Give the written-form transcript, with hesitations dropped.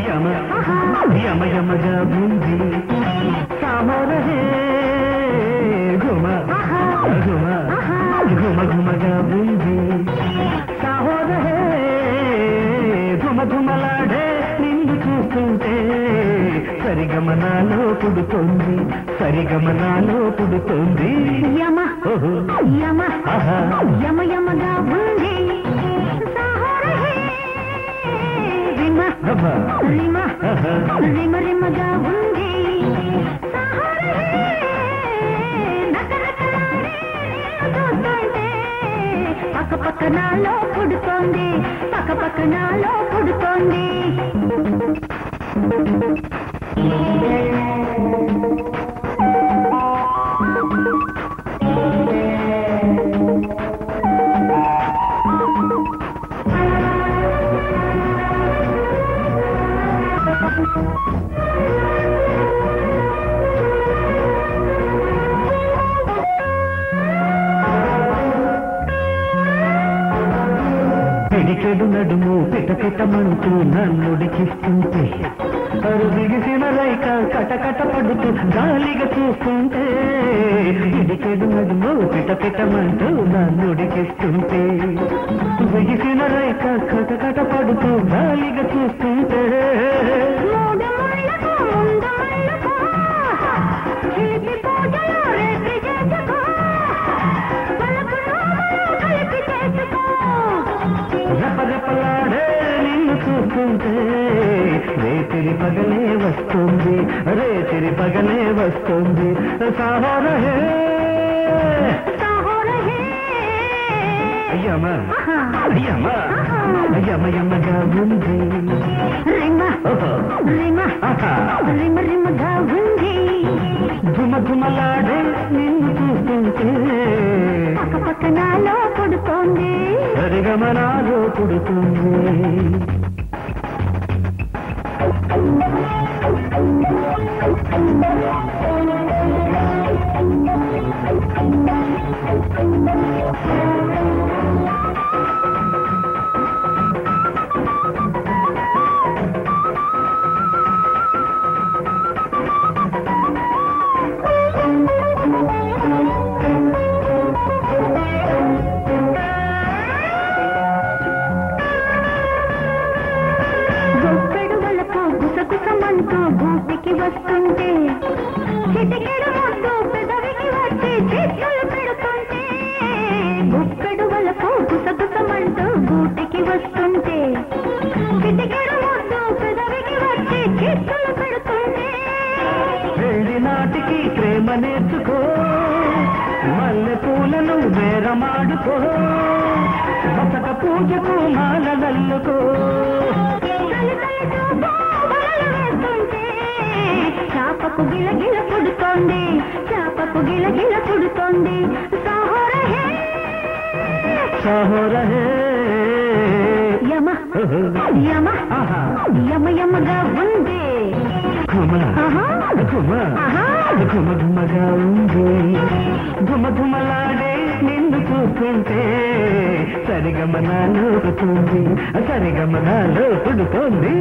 యమ యమ యమగా ఉంది సామరహే ఘుమ ఘుమ ఘుమ ఘుమగా ఉంది సామరహే ఘుమ ఘుమలాడే నిన్ను చూస్తుంటే సరిగమనాలో పుడుతోంది సరిగమనాలో పుడుతోంది యమ యమ యమ యమగా ఉంది రిమ రిమ రిమ రిమగా ఉంది పక్క పక్కనాలో పుడుతోంది పక్క పక్కనాలో పుడుతోంది పిడికెడు నడుము పిటపిటమంటూ నన్నుడికిస్తుంటే అరుదిగిసిన రైక కటకట పడుతూ గాలిగా చూస్తుంటే పిడికెడు నడుము పిటపిటమంటూ నన్నుడికిస్తుంటే బిగిసిన రైక కటకట పడుతూ గాలిగా చూస్తుంటే రెపరెపలాడే నిన్ను చూస్తుంటే రేతిరి పగలే వస్తుంది రేతిరి పగలే వస్తుంది సాహోరహే యమ యమ యమ యమగా ఉంది రిమ రిమ రిమ రిమగా ఉంది ఘుమ ఘుమలాడే నిన్ను చూస్తుంటే పక్క పక్కనాలో పుడుతోంది సరిగమనాలో పుడుతుంది గుసగుసమంటూ గూటికి వస్తుంటే చిటికెడు ముద్దు పెదవికి వచ్చి చేతులు పెడుతుంటే గుప్పెడు వలకు గుసగుసమంటూ గూటికి వస్తుంటే చిటికెడు ముద్దు పెదవికి వచ్చి చేతులు పెడుతుంటే పెళ్లి నాటికి ప్రేమ నేర్చుకో మల్లె పూలను బేరమాడుకో బసక పూజకు మాల నల్లుకో చాపకు గిలగిల పుడుతోంది చాపకు గిలగిల పుడుతోంది సాహోరహే సాహోరహే యమ యమ యమ యమగా ఉంది ఘుమ ఘుమ ఘుమ ఘుమగా ఉంది ఘుమ ఘుమలాడే నిన్ను చూస్తుంటే సరిగమనాలో పుడుతుంది సరిగమనాలో పుడుతోంది